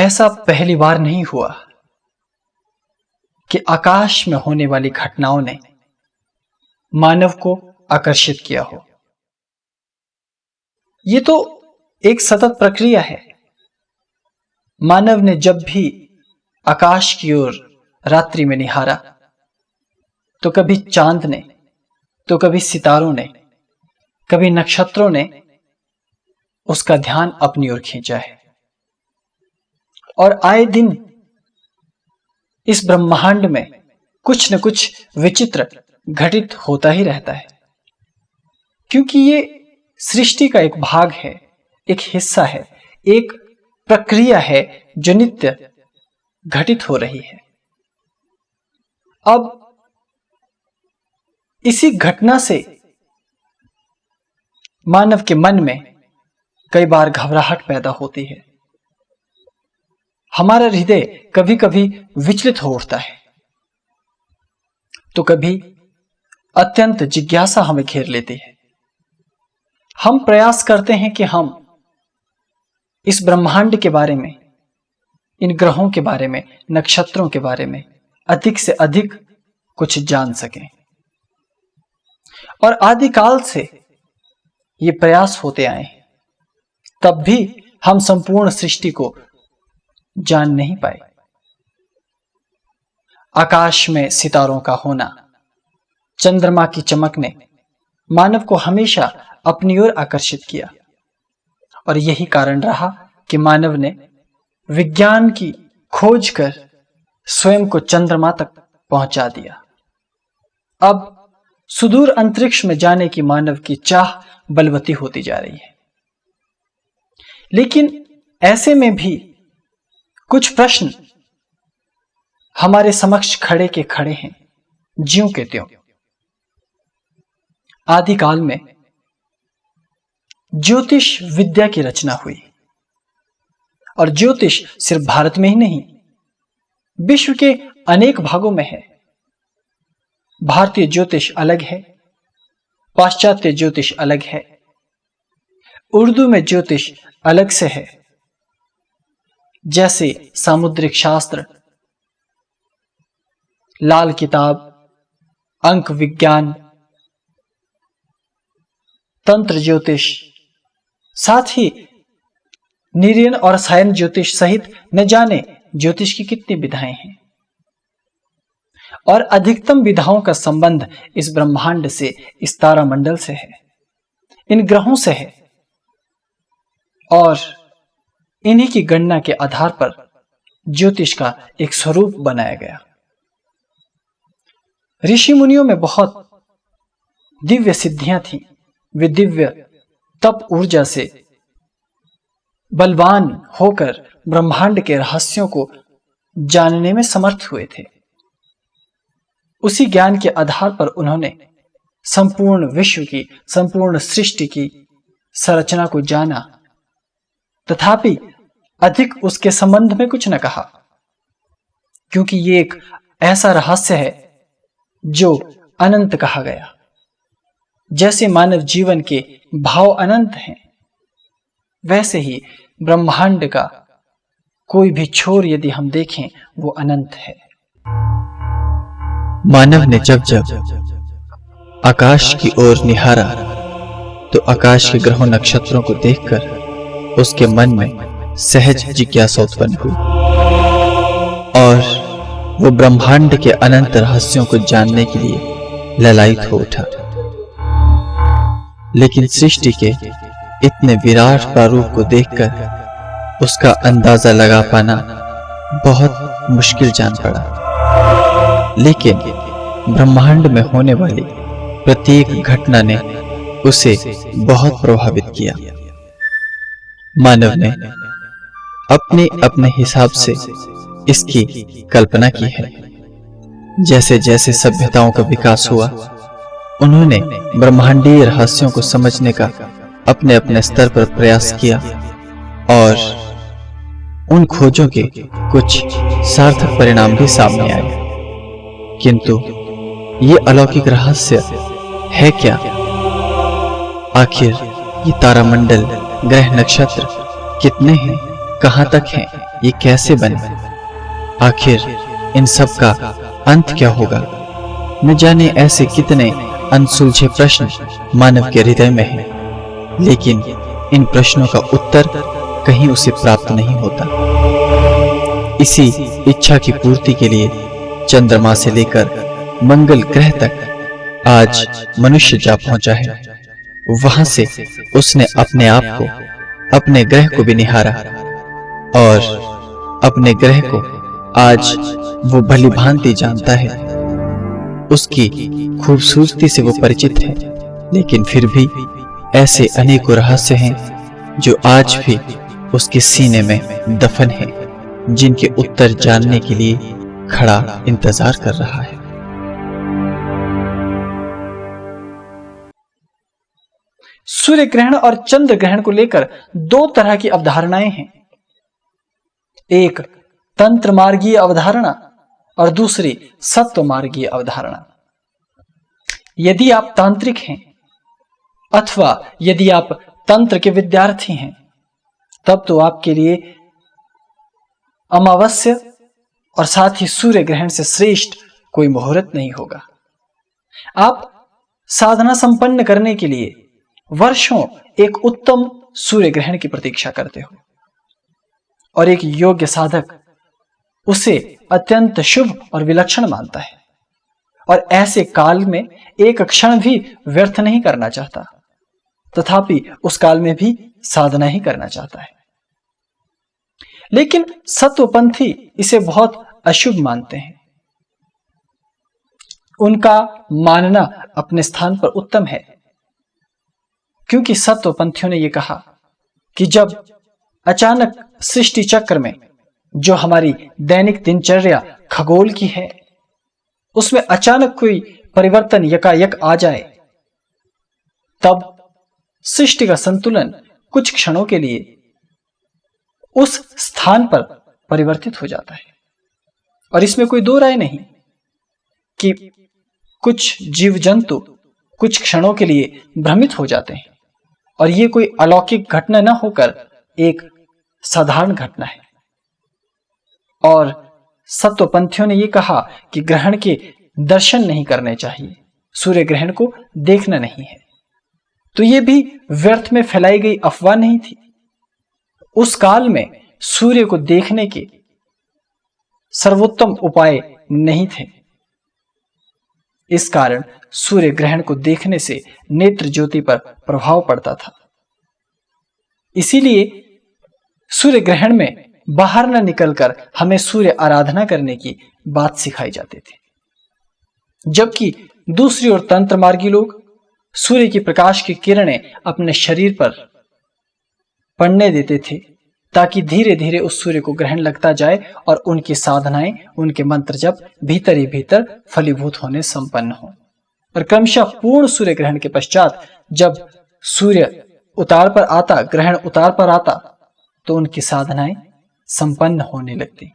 ऐसा पहली बार नहीं हुआ कि आकाश में होने वाली घटनाओं ने मानव को आकर्षित किया हो। ये तो एक सतत प्रक्रिया है। मानव ने जब भी आकाश की ओर रात्रि में निहारा तो कभी चांद ने, तो कभी सितारों ने, कभी नक्षत्रों ने उसका ध्यान अपनी ओर खींचा है। और आए दिन इस ब्रह्मांड में कुछ न कुछ विचित्र घटित होता ही रहता है, क्योंकि ये सृष्टि का एक भाग है, एक हिस्सा है, एक प्रक्रिया है जो नित्य घटित हो रही है। अब इसी घटना से मानव के मन में कई बार घबराहट पैदा होती है। हमारा हृदय कभी कभी विचलित हो उठता है, तो कभी अत्यंत जिज्ञासा हमें घेर लेती है। हम प्रयास करते हैं कि हम इस ब्रह्मांड के बारे में, इन ग्रहों के बारे में, नक्षत्रों के बारे में अधिक से अधिक कुछ जान सकें। और आदिकाल से ये प्रयास होते आए, तब भी हम संपूर्ण सृष्टि को जान नहीं पाए। आकाश में सितारों का होना, चंद्रमा की चमक ने मानव को हमेशा अपनी ओर आकर्षित किया, और यही कारण रहा कि मानव ने विज्ञान की खोज कर स्वयं को चंद्रमा तक पहुंचा दिया। अब सुदूर अंतरिक्ष में जाने की मानव की चाह बलवती होती जा रही है। लेकिन ऐसे में भी कुछ प्रश्न हमारे समक्ष खड़े के खड़े हैं, ज्यों के त्यों। आदिकाल में ज्योतिष विद्या की रचना हुई, और ज्योतिष सिर्फ भारत में ही नहीं, विश्व के अनेक भागों में है। भारतीय ज्योतिष अलग है, पाश्चात्य ज्योतिष अलग है, उर्दू में ज्योतिष अलग से है। जैसे सामुद्रिक शास्त्र, लाल किताब, अंक विज्ञान, तंत्र ज्योतिष, साथ ही निरीन और सायन ज्योतिष सहित न जाने ज्योतिष की कितनी विधाएं हैं। और अधिकतम विधाओं का संबंध इस ब्रह्मांड से, इस तारामंडल से है, इन ग्रहों से है। और इन्हीं की गणना के आधार पर ज्योतिष का एक स्वरूप बनाया गया। ऋषि मुनियों में बहुत दिव्य सिद्धियां थीं। वे दिव्य तप ऊर्जा से बलवान होकर ब्रह्मांड के रहस्यों को जानने में समर्थ हुए थे। उसी ज्ञान के आधार पर उन्होंने संपूर्ण विश्व की, संपूर्ण सृष्टि की संरचना को जाना, तथापि अधिक उसके संबंध में कुछ न कहा, क्योंकि ये एक ऐसा रहस्य है जो अनंत कहा गया। जैसे मानव जीवन के भाव अनंत हैं, वैसे ही ब्रह्मांड का कोई भी छोर यदि हम देखें वो अनंत है। मानव ने जब जब आकाश की ओर निहारा तो आकाश के ग्रहों नक्षत्रों को देखकर उसके मन में सहज जिज्ञासा उत्पन्न हुई, और वो ब्रह्मांड के अनंत रहस्यों को जानने के लिए ललायित हो उठा। लेकिन सृष्टि के इतने विराट प्रारूप को देखकर उसका अंदाजा लगा पाना बहुत मुश्किल जान पड़ा। लेकिन ब्रह्मांड में होने वाली प्रत्येक घटना ने उसे बहुत प्रभावित किया। मानव ने अपने अपने हिसाब से इसकी कल्पना की है। जैसे जैसे सभ्यताओं का विकास हुआ, उन्होंने ब्रह्मांडीय रहस्यों को समझने का अपने अपने स्तर पर प्रयास किया, और उन खोजों के कुछ सार्थक परिणाम भी सामने आए। किंतु ये अलौकिक रहस्य है क्या? आखिर ये तारामंडल, ग्रह, नक्षत्र कितने हैं, कहां तक हैं, ये कैसे बने, आखिर इन सब का अंत क्या होगा। न जाने ऐसे कितने अनसुलझे प्रश्न मानव के हृदय में हैं, लेकिन इन प्रश्नों का उत्तर कहीं उसे प्राप्त नहीं होता। इसी इच्छा की पूर्ति के लिए चंद्रमा से लेकर मंगल ग्रह तक आज मनुष्य जा पहुंचा है। वहां से उसने अपने आप को, अपने ग्रह को भी निहारा और अपने ग्रह को आज वो भली भांति जानता है। उसकी खूबसूरती से वो परिचित है, लेकिन फिर भी ऐसे अनेकों रहस्य हैं जो आज भी उसके सीने में दफन हैं, जिनके उत्तर जानने के लिए खड़ा इंतजार कर रहा है। सूर्य ग्रहण और चंद्र ग्रहण को लेकर दो तरह की अवधारणाएं हैं, एक तंत्र मार्गीय अवधारणा और दूसरी सत्व मार्गीय अवधारणा। यदि आप तांत्रिक हैं अथवा यदि आप तंत्र के विद्यार्थी हैं, तब तो आपके लिए अमावस्या और साथ ही सूर्य ग्रहण से श्रेष्ठ कोई मुहूर्त नहीं होगा। आप साधना संपन्न करने के लिए वर्षों एक उत्तम सूर्य ग्रहण की प्रतीक्षा करते हो और एक योग्य साधक उसे अत्यंत शुभ और विलक्षण मानता है और ऐसे काल में एक क्षण भी व्यर्थ नहीं करना चाहता, तथापि उस काल में भी साधना ही करना चाहता है। लेकिन सत्वपंथी इसे बहुत अशुभ मानते हैं। उनका मानना अपने स्थान पर उत्तम है, क्योंकि सत्वपंथियों ने यह कहा कि जब अचानक सृष्टि चक्र में जो हमारी दैनिक दिनचर्या खगोल की है, उसमें अचानक कोई परिवर्तन यकायक आ जाए, तब सृष्टि का संतुलन कुछ क्षणों के लिए उस स्थान पर परिवर्तित हो जाता है। और इसमें कोई दो राय नहीं कि कुछ जीव जंतु कुछ क्षणों के लिए भ्रमित हो जाते हैं और यह कोई अलौकिक घटना न होकर एक साधारण घटना है। और सत्वपंथियों ने यह कहा कि ग्रहण के दर्शन नहीं करने चाहिए, सूर्य ग्रहण को देखना नहीं है। तो यह भी व्यर्थ में फैलाई गई अफवाह नहीं थी। उस काल में सूर्य को देखने के सर्वोत्तम उपाय नहीं थे। इस कारण सूर्य ग्रहण को देखने से नेत्र ज्योति पर प्रभाव पड़ता था। इसीलिए सूर्य ग्रहण में बाहर न निकलकर हमें सूर्य आराधना करने की बात सिखाई जाती थी, जबकि दूसरी ओर तंत्र मार्गी लोग सूर्य की प्रकाश की किरणें अपने शरीर पर पड़ने देते थे, ताकि धीरे धीरे उस सूर्य को ग्रहण लगता जाए और उनकी साधनाएं, उनके मंत्र जप भीतर ही भीतर फलीभूत होने संपन्न हो। और क्रमशः पूर्ण सूर्य ग्रहण के पश्चात जब सूर्य उतार पर आता, ग्रहण उतार पर आता, तो उनकी साधनाएं संपन्न होने लगती।